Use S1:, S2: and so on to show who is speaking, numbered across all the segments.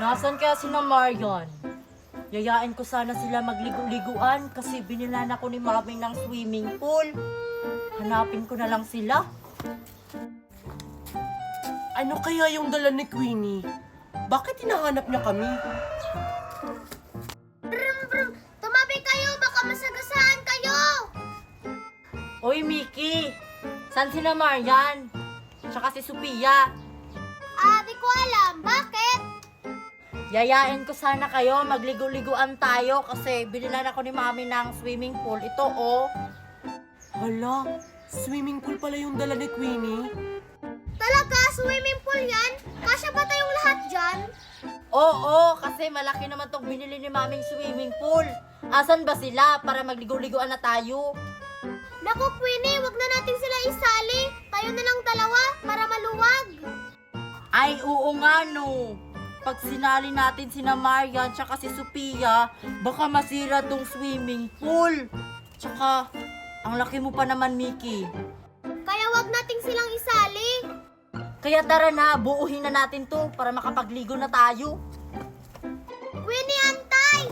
S1: Nasaan kaya si na Marian? Yayain ko sana sila magligo-liguan kasi binilan ako ni Mami ng swimming pool. Hanapin ko na lang sila.
S2: Ano kaya yung dala ni Queenie? Bakit hinahanap niya kami?
S3: Tumabi kayo, baka masagasaan kayo!
S1: Oy, Mickey! Saan si na Marian? Tsaka si Sophia?
S3: Di ko alam, bakit?
S1: Yayain ko sana kayo, magligo-liguan tayo kasi binilan ako ni Mami ng swimming pool. Ito, oh.
S2: Hala, swimming pool pala yung dala ni Queenie.
S3: Talaga, swimming pool yan? Kasya ba tayong lahat dyan?
S1: Oo, kasi malaki naman tong binili ni Maming swimming pool. Asan ba sila para magligo-liguan na tayo?
S3: Naku, Queenie, wag na natin sila isali. Tayo na lang dalawa para maluwag.
S1: Ay, oo nga no. Pag sinali natin sina Marian tsaka si Sophia, baka masira tong swimming pool. Tsaka, ang laki mo pa naman, Mickey.
S3: Kaya wag nating silang isali.
S1: Kaya tara na, buuhin na natin to para makapagligo na tayo.
S3: Queenie, antay!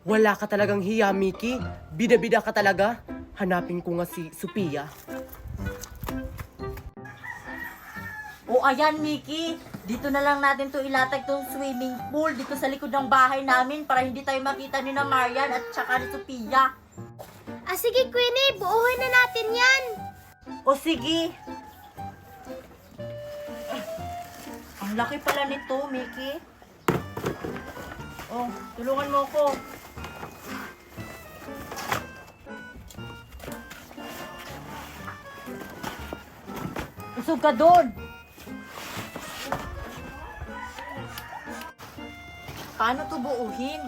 S2: Wala ka talagang hiya, Mickey. Bida-bida ka talaga. Hanapin ko nga si Sophia.
S1: O ayan, Mickey. Dito na lang natin to ilatag tong swimming pool dito sa likod ng bahay namin para hindi tayo makita ni na Marian at tsaka ni Sophia.
S3: Sige, Queenie, buuhin na natin yan.
S1: O sige. Ang laki pala nito, Mickey. Oh, tulungan mo ako. Usog ka doon. Paano to buuhin?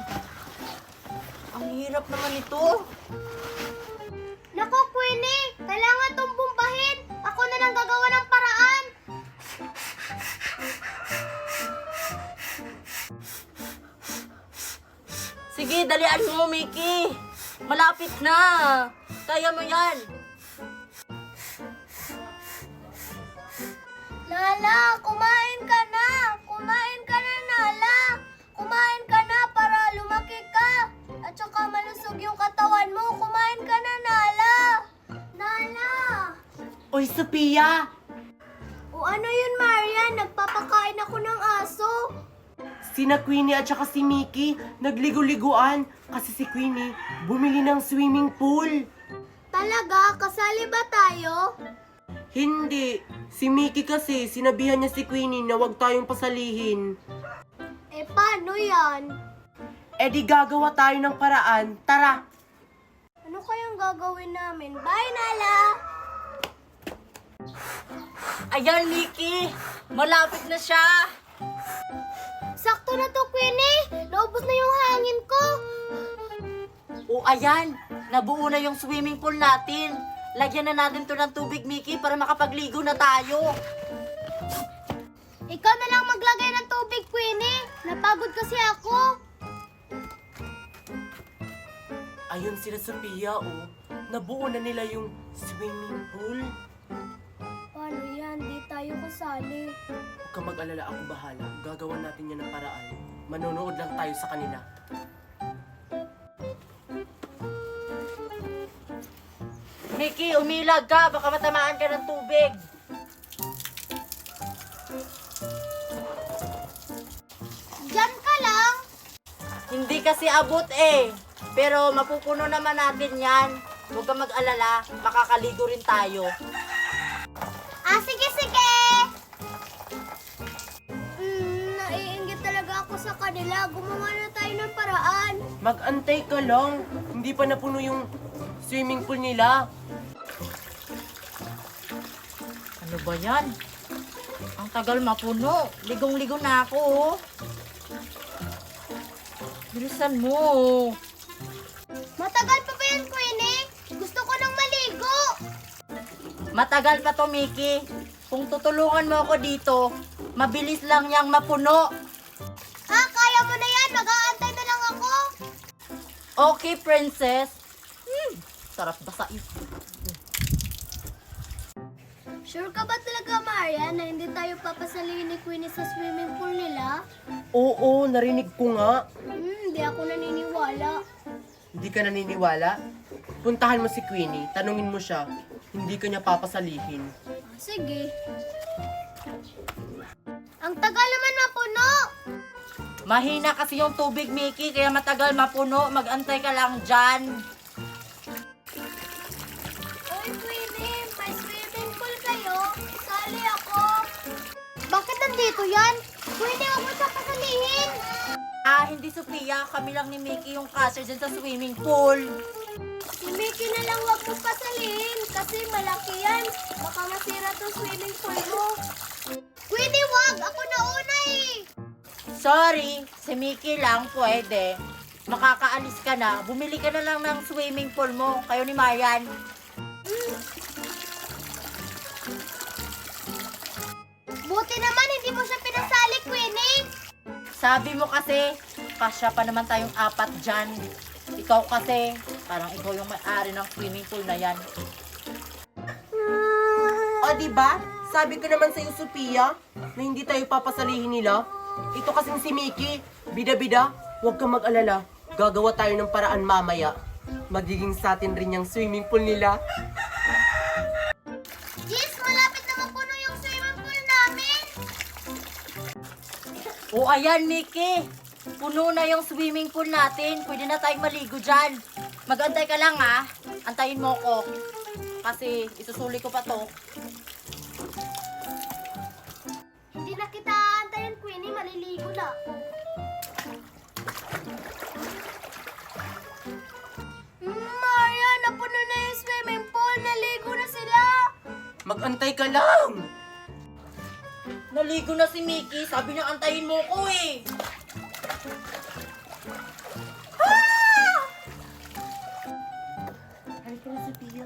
S1: Ang hirap naman ito.
S3: Naku, Queenie, kailangan tong bumbahin. Ako na lang gagawa ng paraan.
S1: Sige, dalian mo, Mickey. Malapit na. Kaya mo yan.
S3: Nala, kumain ka na. Kumain ka na, Nala. Kumain ka na para lumaki ka. At saka malusog yung katawan mo. Kumain ka na, Nala. Nala.
S2: Oy, Sophia!
S3: O ano yun, Marian? Nagpapakain ako ng aso.
S2: Sina Queenie at saka si Mickey nagligo-liguan kasi si Queenie bumili ng swimming pool.
S3: Talaga? Kasali ba tayo?
S2: Hindi. Si Mickey kasi sinabihan niya si Queenie na huwag tayong pasalihin.
S3: Paano yan?
S2: Di gagawa tayo ng paraan. Tara!
S3: Ano kayang gagawin namin? Bye, Nala!
S1: Ayan, Mickey. Malapit na siya.
S3: Sakto na to, Queenie! Naubos na yung hangin ko!
S1: O ayan, nabuo na yung swimming pool natin. Lagyan na natin to ng tubig, Mickey, para makapagligo na tayo.
S3: Ikaw na lang maglagay ng tubig, Queenie! Napagod kasi ako!
S2: Ayun sila Sophia, oh. Nabuo na nila yung swimming pool.
S3: Paano yan? Di tayo kasali.
S2: Huwag ka mag-alala, ako bahala. Gagawa natin yan ng paraan. Manonood lang tayo sa kanila.
S1: Mickey, umilag ka. Baka matamaan ka ng tubig.
S3: Diyan ka lang!
S1: Hindi kasi abot eh. Pero mapupuno naman natin yan. Huwag ka mag-alala. Makakaligo rin tayo.
S3: Sige, sige! Naiinggit talaga ako sa kanila. Gumawa na tayo ng paraan.
S2: Mag-antay ka lang. Hindi pa napuno yung swimming pool nila.
S1: Ano ba yan? Ang tagal mapuno. Ligong-ligo na ako, oh. Bilisan mo.
S3: Matagal pa ba yan, Queenie? Gusto ko nang maligo!
S1: Matagal pa to, Mickey. Kung tutulungan mo ako dito, mabilis lang yang mapuno.
S3: Kaya mo na yan! Mag-aantay na lang ako!
S1: Okay, princess. Sarap basain.
S3: Sure ka ba talaga, Marian, na hindi tayo papasalihin ni Queenie sa swimming pool nila?
S2: Oo, narinig ko nga.
S3: Hindi ako naniniwala.
S2: Hindi ka naniniwala? Puntahan mo si Queenie, tanungin mo siya. Hindi ka niya papasalihin.
S3: Sige. Ang tagal naman mapuno.
S1: Mahina kasi yung tubig, Mickey, kaya matagal mapuno. Mag-antay ka lang dyan.
S3: Uy, Queenie, may swimming pool kayo. Sali ako. Bakit nandito yan? Queenie, huwag mo siya pasalihin.
S1: Hindi, Sophia. Kami lang ni Mickey yung cashier dyan sa swimming pool.
S3: Si Mickey na lang huwag mo pasalihin kasi malaki yan. Baka masira tong swimming pool mo. Queenie, wag! Ako na una eh!
S1: Sorry, si Mickey lang pwede. Makakaalis ka na. Bumili ka na lang ng swimming pool mo. Kayo ni Marian.
S3: Buti naman hindi mo siya pinasali, Queenie.
S1: Sabi mo kasi, kasya pa naman tayong 4 dyan. Ikaw kasi, parang ikaw yung may-ari ng swimming pool na yan.
S2: O, diba? Sabi ko naman sa'yo, Sophia, na hindi tayo papasalihin nila. Ito kasing si Mickey. Bida-bida, huwag kang mag-alala. Gagawa tayo ng paraan mamaya. Magiging sa atin rin yung swimming pool nila.
S3: Yes, malapit na mapuno yung swimming pool namin.
S1: O ayan, Mickey. Puno na yung swimming pool natin. Pwede na tayong maligo dyan. Mag-antay ka lang, ha. Antayin mo ko. Kasi isusuli ko pa to.
S3: Hindi na kita antayin, Queenie. Maliligo na. Maria, napuno na yung swimming pool. Naligo na sila.
S2: Mag-antay ka lang!
S1: Naligo na si Mickey. Sabi niya antayin mo ko eh. Halika na, Sophia.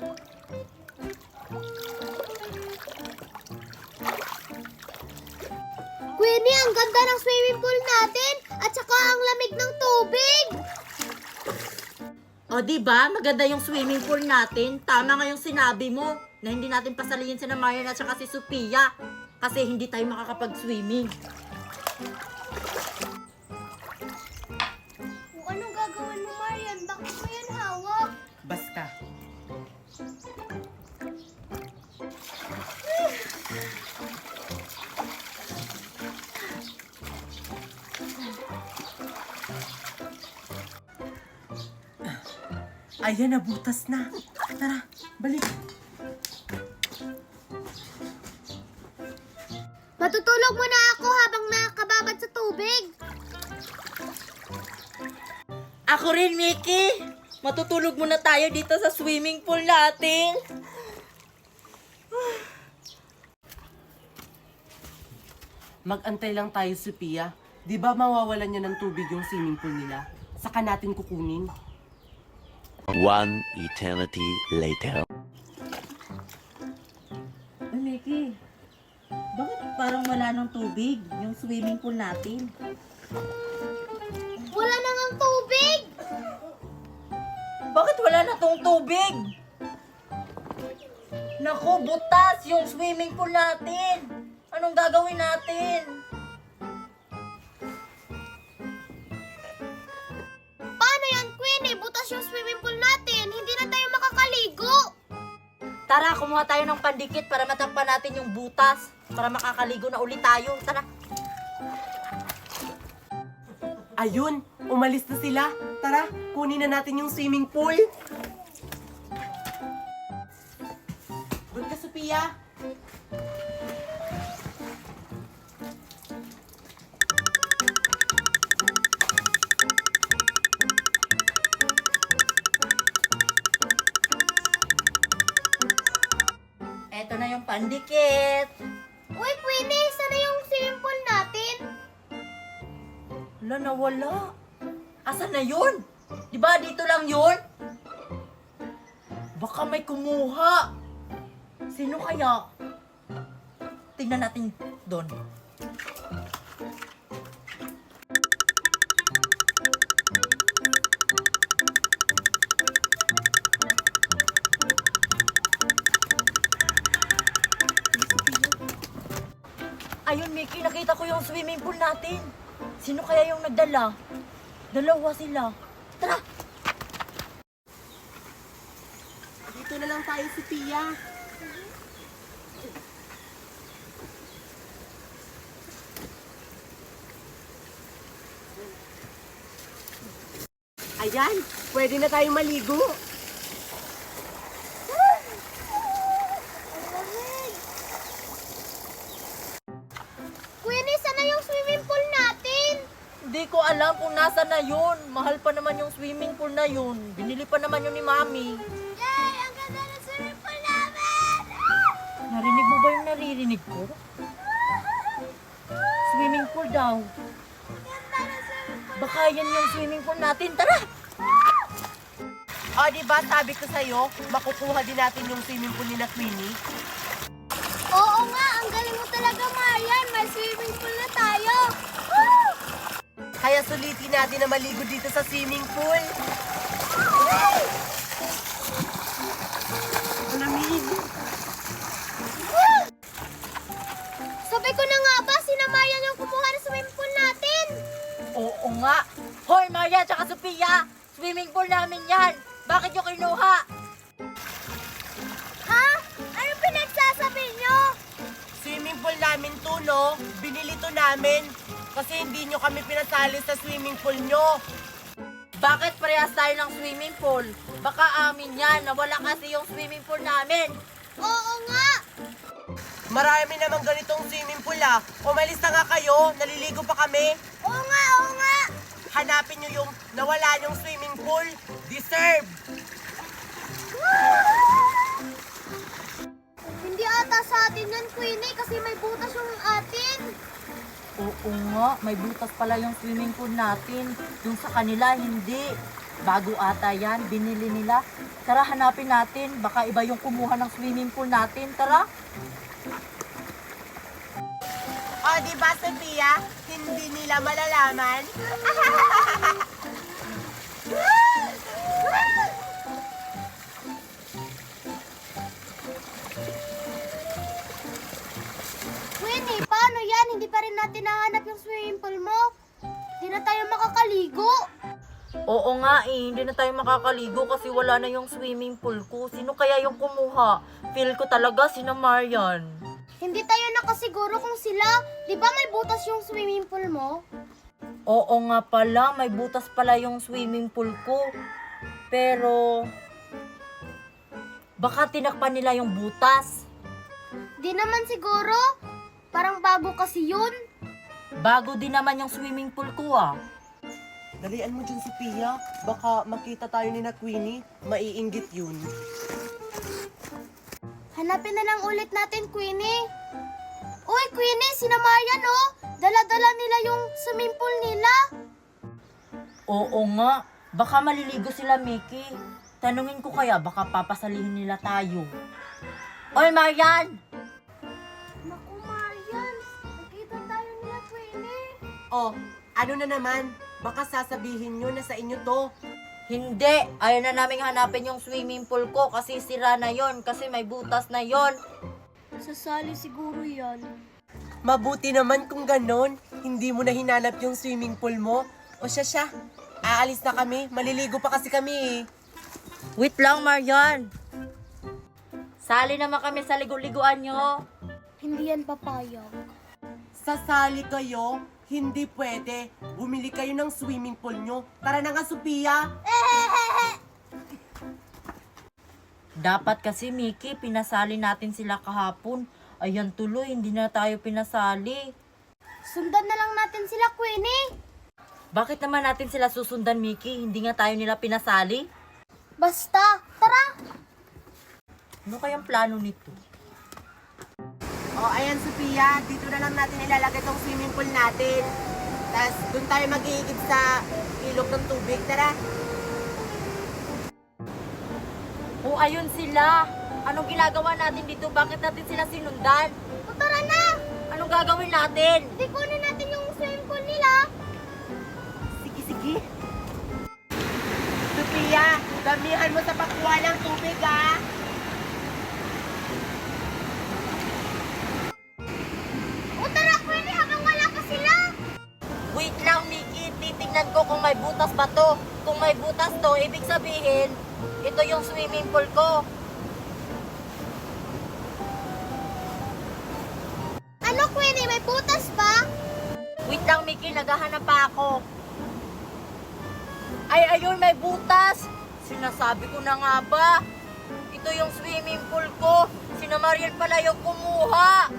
S3: Queenie, ang ganda ng swimming pool natin. At saka ang lamig ng tubig.
S1: O, diba? Maganda yung swimming pool natin. Tama nga yung sinabi mo na hindi natin pasalihin si Marian at saka si Sophia. Kasi hindi tayo makakapag-swimming.
S3: Kung anong gagawin mo, Marian? Bakit mo yan hawak?
S2: Basta. Ayan, nabutas na. Tara, balik.
S3: Matutulog muna ako habang nakakababad sa tubig.
S1: Ako rin, Mickey. Matutulog muna tayo dito sa swimming pool natin.
S2: Mag-antay lang tayo, Sophia. Di ba mawawalan niya ng tubig yung swimming pool nila? Saka natin kukunin.
S4: One eternity later.
S1: Ay, Mickey. Bakit parang wala ng tubig yung swimming pool natin?
S3: Wala na ngang tubig.
S1: Bakit wala na tong tubig? Naku, butas yung swimming pool natin. Anong gagawin natin?
S3: Paano yan, Queenie? Butas yung swimming pool natin. Hindi na tayo makakaligo.
S1: Tara, kumuha tayo ng pandikit para matakpan natin yung butas. Para makakaligo na ulit tayo. Tara.
S2: Ayun, umalis na sila. Tara, kunin na natin yung swimming pool. Doon ka, Sophia.
S1: Eto na yung pandikit.
S3: Uy, Queenie, sana yung swimming pool natin?
S1: Wala, nawala. Asan na yun? Di ba dito lang yun? Baka may kumuha. Sino kaya? Tingnan natin doon. Ayun, Mickey, nakita ko yung swimming pool natin. Sino kaya yung nagdala? Dalawa sila. Tara!
S2: Dito na lang tayo, Sophia. Ayan, pwede na tayong maligo.
S3: Queenie, sana yung swimming pool natin?
S1: Hindi ko alam kung nasa na yun. Mahal pa naman yung swimming pool na yun. Binili pa naman yun ni Mami.
S3: Yay! Ang ganda ng swimming pool namin!
S1: Narinig mo ba yung naririnig ko? Swimming pool daw. Baka yan yung swimming pool natin. Tara!
S2: O, diba sabi ko sa'yo, makukuha din natin yung swimming pool ni na Queenie.
S3: Oo nga, ang galing mo talaga, Marian. May swimming pool na tayo.
S2: Kaya sulitin natin na maligo dito sa swimming pool. Malamig.
S3: Sabi ko na nga ba, sina Marian yung kumuha ng swimming pool natin?
S1: Oo nga. Hoy, Maria tsaka Sophia! Swimming pool namin yan! Bakit nyo kinuha?
S3: Ha? Anong pinagsasabi nyo?
S2: Swimming pool namin to, no? Binili to namin. Kasi hindi nyo kami pinasali sa swimming pool nyo.
S1: Bakit parehas tayo ng swimming pool? Baka amin yan. Nawala kasi yung swimming pool namin.
S3: Oo nga.
S2: Marami naman ganitong swimming pool, ah. Umalis na nga kayo. Naliligo pa kami.
S3: Oo nga, oo nga.
S2: Hanapin nyo yung nawala yung swimming pool. Deserve.
S3: Hindi ata sa atin yan, Queenie, kasi may butas yung atin.
S1: Oo nga, may butas pala yung swimming pool natin. Yung sa kanila, hindi. Bago ata yan, binili nila. Tara, hanapin natin. Baka iba yung kumuha ng swimming pool natin. Tara.
S2: O, diba, Sophia? Hindi nila malalaman.
S3: Queenie, paano yan? Hindi pa rin natin nahanap yung swimming pool mo. Hindi na tayo makakaligo.
S1: Oo nga hindi na tayo makakaligo kasi wala na yung swimming pool ko. Sino kaya yung kumuha? Feel ko talaga sina Marian.
S3: Hindi tayo nakasiguro kung sila. Di ba may butas yung swimming pool mo?
S1: Oo nga pala, may butas pala yung swimming pool ko. Pero, baka tinakpan nila yung butas.
S3: Di naman siguro. Parang bago kasi yun.
S1: Bago din naman yung swimming pool ko ah.
S2: Dalian mo dyan, Sophia. Baka makita tayo ni na Queenie. Maiinggit yun.
S3: Hanapin na lang ulit natin, Queenie. Uy, Queenie, sina Marian, oh. Dala-dala nila yung swimming pool nila.
S1: Oo nga, baka maliligo sila Mickey. Tanungin ko kaya baka papasalihin nila tayo. Oy Marian!
S3: Naku, Marian. Nakita tayo nila, Queenie.
S2: Oh, ano na naman? Baka sasabihin nyo na sa inyo to.
S1: Hindi, ayaw na namin hanapin yung swimming pool ko kasi sira na yon, kasi may butas na yon.
S3: Sasali siguro yan.
S2: Mabuti naman kung ganon. Hindi mo na hinanap yung swimming pool mo. O siya. Aalis na kami. Maliligo pa kasi kami eh.
S1: Wait lang Marian. Sali naman kami sa ligo-liguan nyo.
S3: Hindi yan papayag.
S2: Sasali kayo? Hindi pwede. Bumili kayo ng swimming pool nyo. Tara na nga, Sophia.
S1: Dapat kasi Mickey, pinasali natin sila kahapon. Ayan tuloy, hindi na tayo pinasali.
S3: Sundan na lang natin sila, Queenie.
S1: Bakit naman natin sila susundan Mickey? Hindi nga tayo nila pinasali?
S3: Basta, tara.
S1: Ano kayang plano nito?
S2: O, ayan, Sophia. Dito na lang natin ilalagay tong swimming pool natin. Tapos, dun tayo mag-iigib sa ilog ng tubig. Tara.
S1: Oh, ayun sila. Anong ginagawa natin dito? Bakit natin sila sinundan?
S3: O, tara na.
S1: Anong gagawin natin?
S3: Di kunin natin yung swimming pool nila.
S2: Sige. Sophia, damihan mo sa pagkuha ng tubig, ha?
S3: O, tara, Queenie, habang wala pa sila.
S1: Wait Titignan ko kung may butas ba to. Kung may butas to, ibig sabihin, ito yung swimming pool ko.
S3: Ano, Queenie? May butas ba?
S1: Wait lang, Mickey, naghahanap pa ako. Ay, ayun, may butas. Sinasabi ko na nga ba? Ito yung swimming pool ko. Sina Marian pala yung kumuha.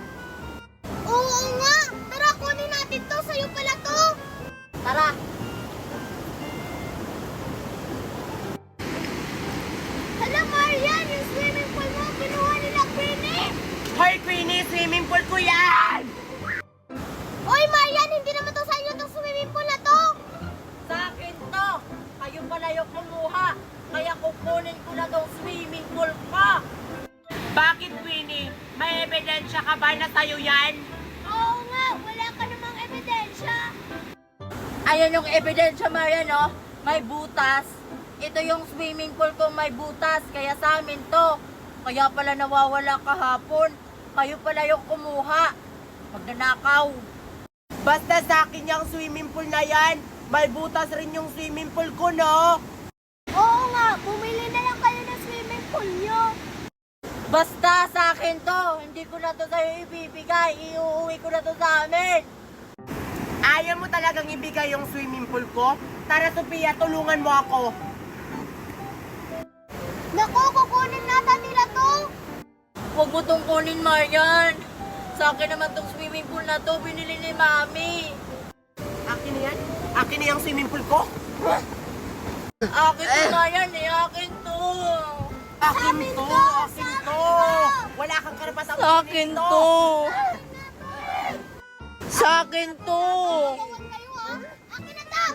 S3: Oo nga! Tara, kunin natin to. Sa'yo pala to.
S1: Tara.
S3: Hala, Marian! Yung swimming pool mo, kinuha nila, Queenie!
S2: Hoy, Queenie! Swimming pool ko yan!
S3: Oy, Marian! Hindi naman to sa inyo tong swimming pool na to!
S1: Sa akin to. Kayo pala yung kumuha. Kaya kukunin ko na tong swimming pool ko.
S2: Bakit, Queenie? May ebidensya ka ba na sa'yo yan?
S3: Oo nga! Wala ka namang ebidensya!
S1: Ayan yung ebidensya, Marian, no? May butas. Ito yung swimming pool ko may butas. Kaya sa amin to. Kaya pala nawawala kahapon. Kayo pala yung kumuha. Magnanakaw.
S2: Basta sa akin yung swimming pool na yan, may butas rin yung swimming pool ko, no?
S3: Oo nga! Bumili na lang kayo ng swimming pool nyo!
S1: Basta sa akin to. Hindi ko na to sa'yo ibibigay. Iuuwi ko na to sa amin.
S2: Ayaw mo talagang ibigay yung swimming pool ko? Tara, Sophia, tulungan mo ako.
S3: Naku, kukunin nata nila to!
S1: Huwag mo tong kunin, Marian. Sa akin naman tong swimming pool na to. Binili ni Mami.
S2: Akin na yan? Akin na yung swimming pool ko?
S1: Akin to, Marian. Akin to.
S2: Akin to! Akin to! Wala kang karapatang
S1: Sa akin to. Sa akin to.
S3: Huwag kayo ha! Akin na to!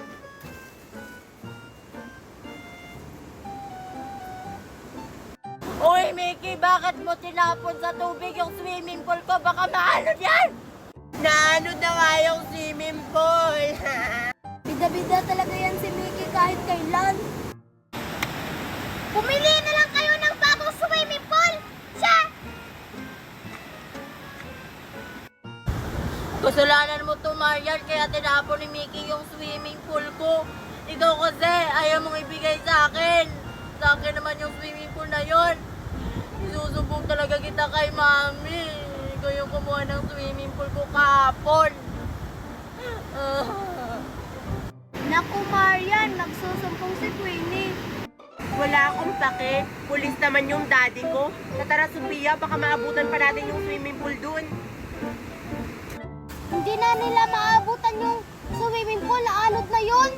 S1: Uy, Mickey, bakit mo tinapon sa tubig yung swimming pool ko? Baka maanod yan!
S2: Naano na nga yung swimming pool?
S3: Bida-bida talaga yan si Mickey kahit kailan. Pumili na lang kayo ng bagong swimming pool! Siya!
S1: Kasalanan mo to, Marian, kaya tinapon ni Mickey yung swimming pool ko. Ikaw kasi, ayaw mong ibigay sa akin. Sa akin naman yung swimming pool na yon. Isusubong talaga kita kay Mami. Ikaw yung kumuha ng swimming pool ko kahapon.
S3: Naku, Marian, nagsusumpong si Queenie.
S2: Wala akong pake. Pulis naman yung daddy ko. Tara, Sophia, baka maabutan pa natin yung swimming pool dun.
S3: Hindi na nila maabutan yung swimming pool, naanod na yun.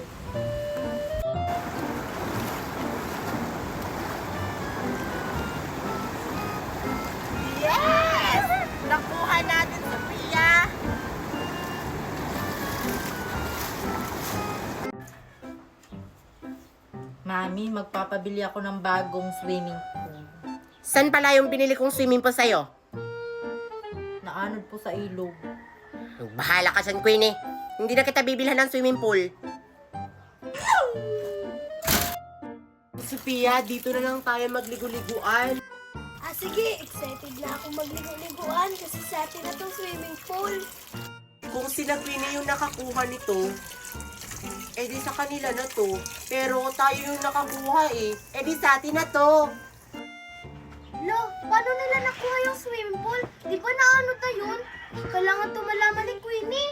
S2: Yes! Nakuha natin, Sophia!
S1: Mami, magpapabili ako ng bagong swimming pool.
S2: San pala yung binili kong swimming pool sa'yo?
S1: Naanod po sa ilog.
S2: Bahala ka dyan, Queenie. Hindi na kita bibilhan ng swimming pool. Sophia, dito na lang tayo magligo-liguan.
S3: Ah, sige, excited na akong magligo-liguan kasi sa atin na tong swimming pool.
S2: Kung sila Queenie yung nakakuha nito, edi sa kanila na to. Pero tayo yung nakakuha edi sa atin na to.
S3: Lo, paano nila nakuha yung swimming pool? Di ba naano na yun? Kailangan to malaman ni Queenie.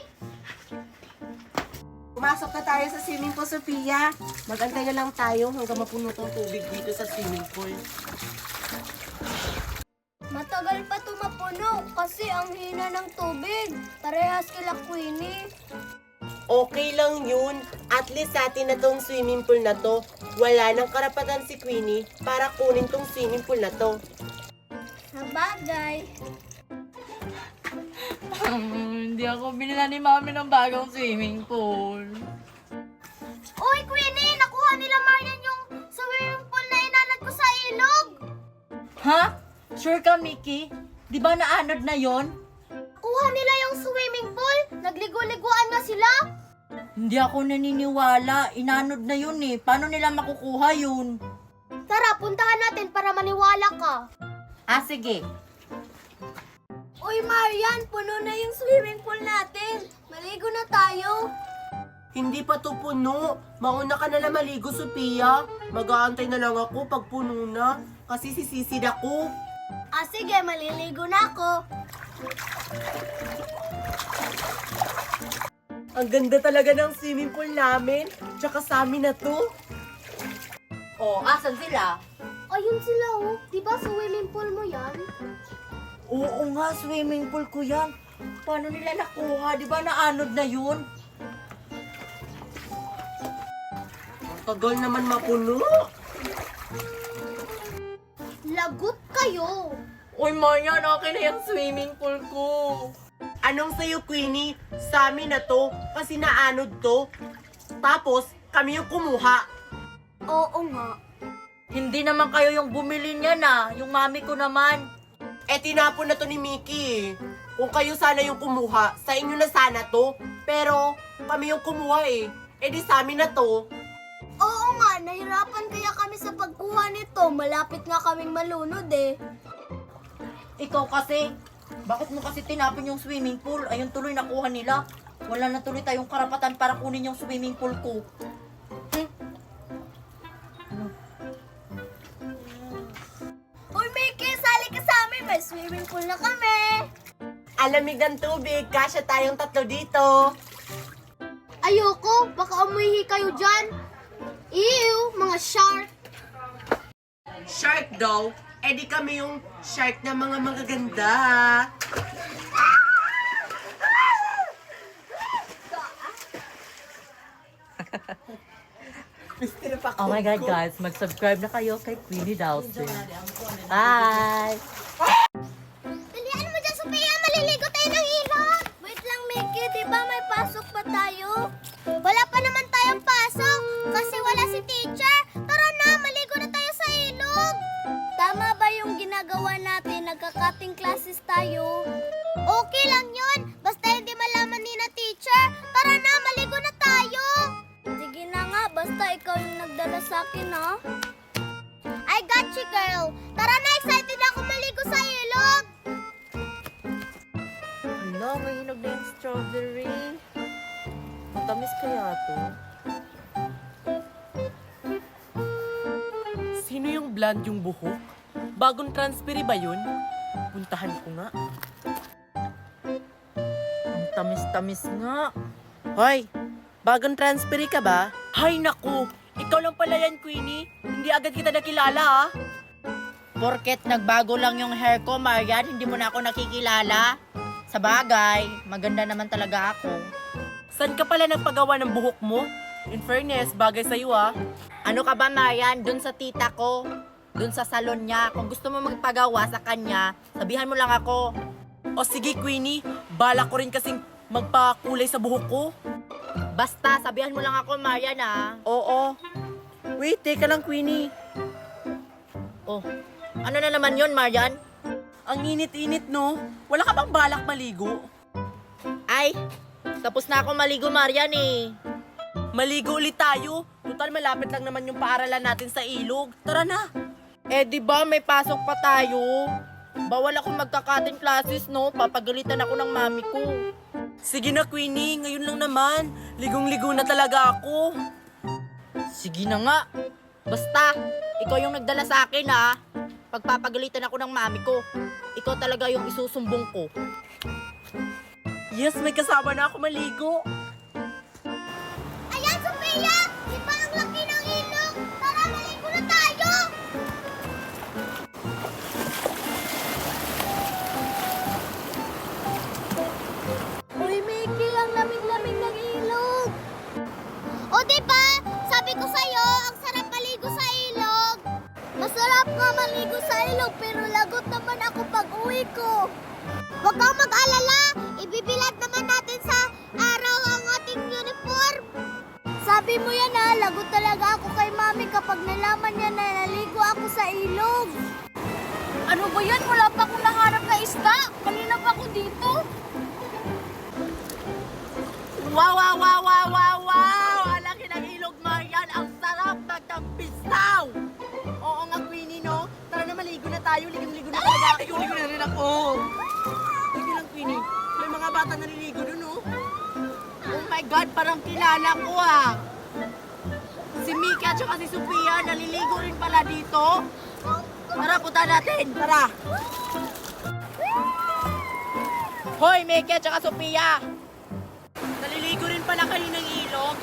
S2: Pumasok na tayo sa swimming pool, Sophia. Magantay na lang tayo hanggang mapuno tong tubig dito sa swimming pool.
S3: Matagal pa to mapuno kasi ang hina ng tubig. Parehas kila Queenie.
S2: Okay lang yun. At least sa atin na tong swimming pool na to. Wala nang karapatan si Queenie para kunin tong swimming pool na to.
S3: Sabagay.
S1: Hindi ako binila ni Mami ng bagong swimming pool.
S3: Uy, Queenie! Nakuha nila Marian yung swimming pool na inanad ko sa ilog!
S1: Ha? Sure ka, Mickey? Di ba naanod na yon?
S3: Kuha nila yung swimming pool! Nagligo-liguan nga sila!
S1: Hindi ako naniniwala. Inanod na yun eh. Paano nila makukuha yun?
S3: Tara, puntahan natin para maniwala ka.
S1: Ah, sige.
S3: Uy, Marian! Puno na yung swimming pool natin! Maligo na tayo!
S2: Hindi pa to puno. Mauna ka na lang maligo, Sophia. Mag-aantay na lang ako pag puno na. Kasi sisisid ako.
S3: Ah, sige, maliligo na ako.
S2: Ang ganda talaga ng swimming pool namin. Tsaka sa amin na to.
S1: Oh, asan sila?
S3: Ayun sila, oh. Di ba swimming pool mo yan?
S1: Oo nga, swimming pool ko yan. Paano nila nakuha? Di ba naanod na yun?
S2: Tagal naman mapuno.
S3: Lagot kayo.
S2: Uy, Marian, okay na yung swimming pool ko. Anong sa'yo, Queenie? Sa amin na to, kasi naanod to. Tapos, kami yung kumuha.
S3: Oo nga.
S1: Hindi naman kayo yung bumili niyan ah. Yung mami ko naman.
S2: Eh, tinapon na to ni Mickey. Kung kayo sana yung kumuha, sa inyo na sana to. Pero, kami yung kumuha eh. Eh, di sa amin na to.
S3: Oo nga, nahirapan kaya kami sa pagkuha nito. Malapit nga kaming malunod eh.
S1: Ikaw kasi, bakit mo kasi tinapon yung swimming pool? Ayun tuloy nakuha nila. Wala na tuloy tayong karapatan para kunin yung swimming pool ko.
S3: Uy, Mickey, sali ka sa amin. May swimming pool na kami.
S2: Alamig ng tubig, kasya tayong tatlo dito.
S3: Ayoko, baka umuhi kayo dyan. Ew, mga shark.
S2: Shark daw, eh di kami yung shark na mga magaganda.
S1: Oh my God, guys. Mag-subscribe na kayo kay Queenie Dawson. Bye!
S3: Dalian mo dyan, Sophia. Maliligo tayo ng ilog. Wait lang, Mickey. Di ba may pasok pa tayo? Wala pa naman tayong pasok kasi wala si teacher. Tara na, maligo na tayo sa ilog. Tama ba yung ginagawa natin? Nagka-cutting classes tayo. Okay lang yun. Basta hindi malaman ni na teacher. Tara na, maligo na tayo. Sige na nga, basta ikaw yung nagdala sa akin, ha? I got you, girl. Tara na, excited ako maligo sa ilog.
S1: Hala, may hinog na yung strawberry. Matamis kaya to?
S2: Sino yung blonde yung buhok? Bagong transferi ba yun? Puntahan ko nga.
S1: Ang tamis-tamis nga.
S2: Hoy, bagong transferi ka ba? Hay naku, ikaw lang pala yan, Queenie. Hindi agad kita nakilala, ha?
S1: Porket nagbago lang yung hair ko, Marian, hindi mo na ako nakikilala. Sa bagay, maganda naman talaga ako.
S2: Saan ka pala nagpagawa ng buhok mo? In fairness, bagay sa'yo, ha?
S1: Ano ka ba, Marian? Doon sa tita ko. Doon sa salon niya. Kung gusto mo magpagawa sa kanya, sabihan mo lang ako.
S2: O sige, Queenie, bala ko rin kasing magpakulay sa buhok ko.
S1: Basta, sabihan mo lang ako, Marian, ah.
S2: Oo. Wait, teka lang, Queenie.
S1: Oh, ano na naman yun, Marian?
S2: Ang init-init, no? Wala ka bang balak maligo?
S1: Ay, tapos na ako maligo, Marian, eh.
S2: Maligo ulit tayo. Total, malapit lang naman yung paaralan natin sa ilog. Tara na.
S1: Eh, di ba may pasok pa tayo? Bawal ako magka-cutting classes, no? Papagalitan ako ng mami ko.
S2: Sige na, Queenie. Ngayon lang naman. Ligong-ligo na talaga ako.
S1: Sige na nga. Basta, ikaw yung nagdala sa akin, ha? Pagpapagalitan ako ng mami ko. Ikaw talaga yung isusumbong ko.
S2: Yes, may kasama na ako maligo.
S3: Ayan, Sophia! Di ba ang laki ng ilog? Tara, maligo na tayo! Uy, Mickey, ang lamig-lamig ng ilog! O, di ba? Sabi ko sa'yo, ang sarap maligo sa ilog! Masarap nga maligo sa ilog, pero lagot naman ako pag-uwi ko. Huwag kang mag-alala, ibibilad naman natin sa araw ang ating uniform. Sabi mo yan ha, lagot talaga ako kay mami kapag nalaman niya na naligo ako sa ilog. Ano ba yan? Wala pa akong naharap na isda. Kanina pa ako dito.
S2: Wow, wow, wow, wow, wow, wow! Ang laki ng ilog, Marian. Ang sarap magtampisaw! Oo nga, Queenie, no? Tara na, maligo na tayo. Ligong-ligo na talaga. Ligong-ligo na rin ako. Sige lang, Queenie. May mga bata naliligo dun, no?
S1: Oh my God, parang kilala ko ah. Si Miki at saka si Sophia, naliligo rin pala dito. Tara, punta natin. Tara. Hoy, Miki at saka Sophia. Naliligo rin pala kayo ng ilog.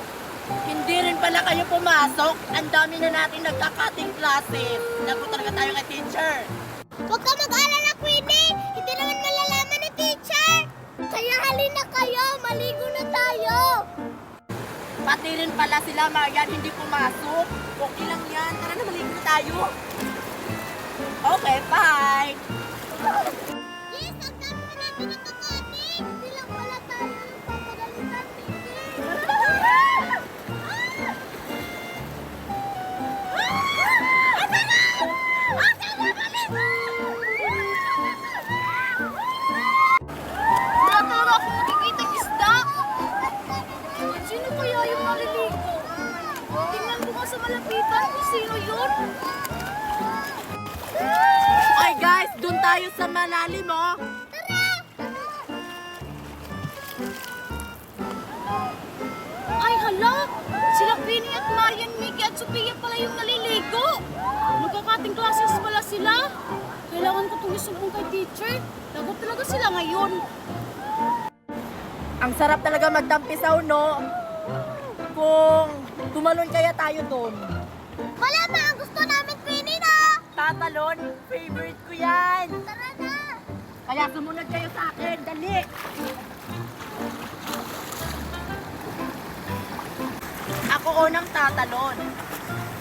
S1: Hindi rin pala kayo pumasok. Ang dami na natin nagka-cutting classes. Napunta talaga tayo kay teacher.
S3: Huwag ka mag-alala, Queenie! Hindi naman malalaman ni teacher! Kaya halina kayo! Maligo na tayo!
S1: Pati rin pala sila, Marian, hindi pumasok. Okay lang yan. Tara na, maligo na tayo. Okay, bye.
S3: Yes! Ang dami na natin nakakating! Hindi lang pala tayo yung papagalitan, Pinky! Wala talaga akong nakikitang isda! Sino kaya yung maliligo? Tingnan mo nga sa malapitan kung sino yun!
S1: Okay guys, dun tayo sa malalim oh.
S3: Ay hala! Sila Queenie at Marian, Miki at Sophia pala yung naliligo! Magkakating classes pala sila! Kailangan ko itong isumbong kay teacher. Lagot talaga sila ngayon.
S1: Ang sarap talaga magtampisaw, no? Kung tumalon kaya tayo doon.
S3: Wala ma! Ang gusto namin, Queenie na!
S1: Tatalon, favorite ko yan.
S3: Tara na!
S1: Kaya sumunod kayo sa akin, dali. Ako unang tatalon.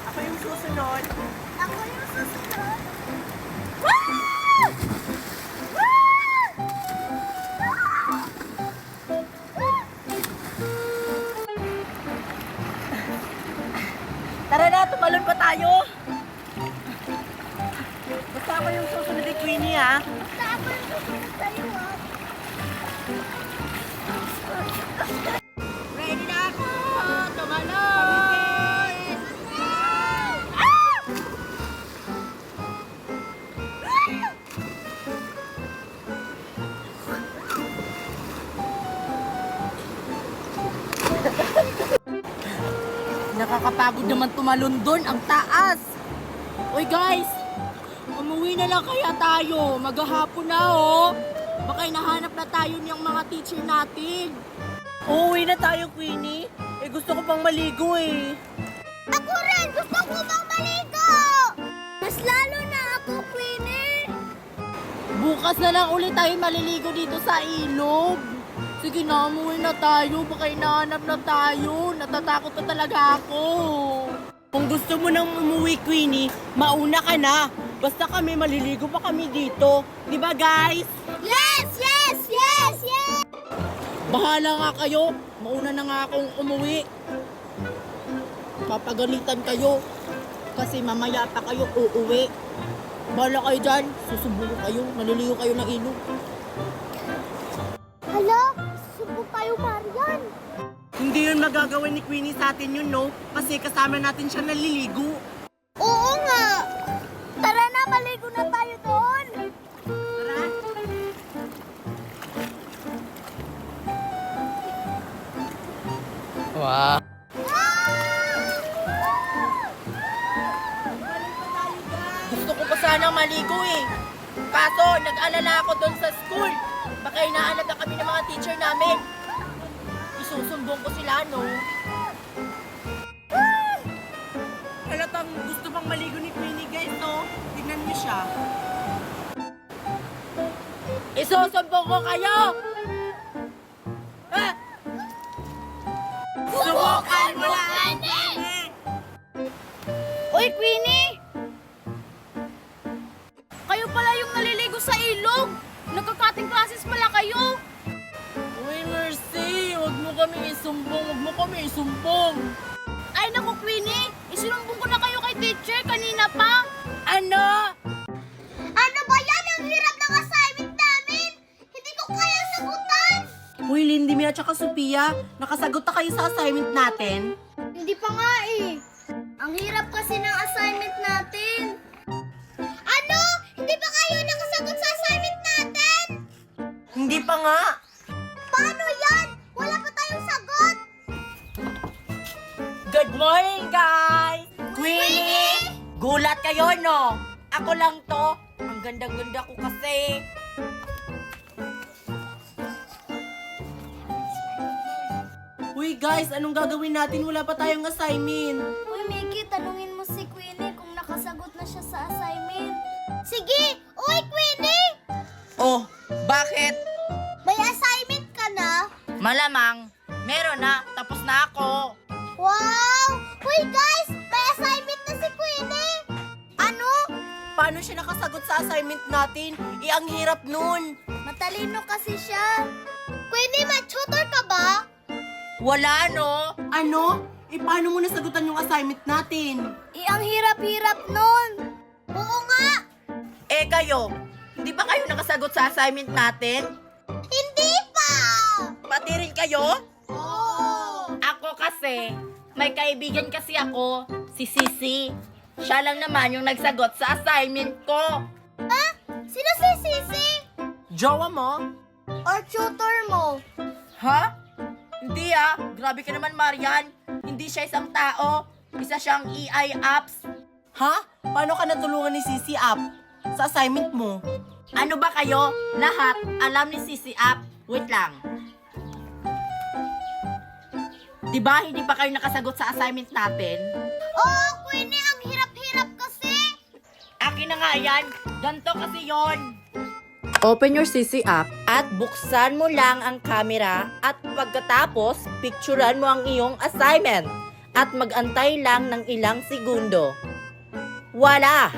S1: Ako yung susunod.
S3: Ako yung susunod.
S1: Tara na, tumalon pa tayo. Basta ako yung susunod ni Queenie, ha?
S3: Basta ako yung susunod sa'yo, ha?
S1: Ready na ako! Tumalon! Nakakapagod naman tumalon doon. Ang taas! Uy guys! Umuwi na lang kaya tayo. Maghahapon na oh. Baka hinahanap na tayo niyang mga teacher natin. Uuwi na tayo, Queenie. Eh gusto ko pang maligo eh.
S3: Ako rin! Gusto ko bang maligo! Mas lalo na ako, Queenie!
S1: Bukas na lang ulit tayo maliligo dito sa ilog. Sige na, umuwi na tayo. Baka hinahanap na tayo. Natatakot na talaga ako. Kung gusto mo nang umuwi, Queenie, mauna ka na. Basta kami, maliligo pa kami dito. Di ba, guys?
S3: Yes! Yes! Yes! Yes!
S1: Bahala nga kayo. Mauna na nga akong umuwi. Papagalitan kayo. Kasi mamaya pa kayo uuwi. Bahala kayo dyan. Susubukan kayo. Maliligo kayo ng ilog.
S3: Hala! Subok tayo, Marian!
S2: Hindi yun magagawa ni Queenie sa atin yun, no? Kasi kasama natin siya naliligo.
S3: Oo nga! Tara na, maligo na tayo doon!
S2: Tara.
S1: Wow. Gusto ko pa sanang maligo eh. Kaso, nag-alala ako doon sa school. Baka hinahanap na kami ng mga teacher namin. Isusumbong ko sila, no?
S2: Halatang gusto pang maligo ni Queenie, guys, no? Tignan niyo siya.
S1: Isusumbong ko kayo! Ha? Subukan mo lang!
S3: Uy, Queenie! Kayo pala yung naliligo sa ilog! Nagkakating classes pala kayo!
S1: Uy, Mercy! Huwag mo kami isumbong! Huwag mo kami isumbong!
S3: Ay naku, Queenie! Isinumbong ko na kayo kay teacher kanina pa!
S1: Ano?
S3: Ano ba yan? Ang hirap ng assignment namin! Hindi ko kaya sagutan!
S2: Uy, Lindy, Mia, at Sophia, nakasagot na kayo sa assignment natin?
S3: Hindi pa nga eh! Ang hirap kasi ng assignment natin! Ano? Hindi pa kayo nakasagot sa assignment natin?
S2: Hindi pa nga.
S3: Paano yan? Wala pa tayong sagot!
S1: Good morning, guys! Queenie! Gulat kayo, no? Ako lang to. Ang ganda-ganda ko kasi.
S2: Uy guys, anong gagawin natin? Wala pa tayong assignment.
S3: Uy, Mickey, tanungin mo si Queenie kung nakasagot na siya sa assignment. Sige! Uy, Queenie!
S1: Oh, bakit?
S3: May assignment ka na?
S1: Malamang. Meron na. Tapos na ako.
S3: Wow! Uy, guys! May assignment na si Queenie! Ano?
S2: Paano siya nakasagot sa assignment natin? Ang hirap nun.
S3: Matalino kasi siya. Queenie, ma-tutor ka ba?
S1: Wala, no?
S2: Ano? Paano mo nasagutan yung assignment natin?
S3: Ang hirap-hirap nun. Oo nga!
S1: Kayo, hindi ba kayo nakasagot sa assignment natin?
S3: Hindi pa!
S1: Pati rin kayo?
S3: Oo!
S1: Ako kasi, may kaibigan kasi ako, si Sisi. Siya lang naman yung nagsagot sa assignment ko.
S3: Ah? Sino si Sisi?
S2: Jowa mo?
S3: Or tutor mo?
S1: Ha? Hindi grabe ka naman, Marian. Hindi siya isang tao. Isa siyang EI apps.
S2: Ha? Paano ka natulungan ni Sisi App sa assignment mo?
S1: Ano ba kayo? Lahat alam ni Sisi app. Wait lang. Diba hindi pa kayo nakasagot sa assignment natin?
S3: Oo, Queenie, ang hirap-hirap kasi.
S1: Akin na nga yan. Ganto kasi yon. Open your CC app at buksan mo lang ang camera at pagkatapos, picturean mo ang iyong assignment at magantay lang ng ilang segundo. Wala!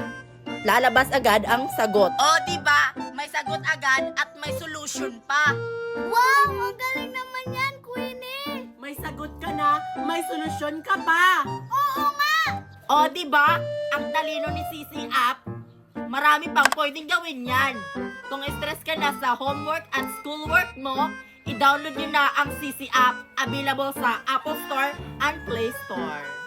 S1: Lalabas agad ang sagot. Oh, diba? May sagot agad at may solution pa.
S3: Wow, ang galing naman yan, Queenie.
S2: May sagot ka na, may solusyon ka pa.
S3: Oo nga.
S1: Oh, diba? Ang talino ni CC app. Marami pang pwedeng gawin yan. Kung stress ka na sa homework at schoolwork mo, i-download nyo na ang CC app available sa Apple Store and Play Store.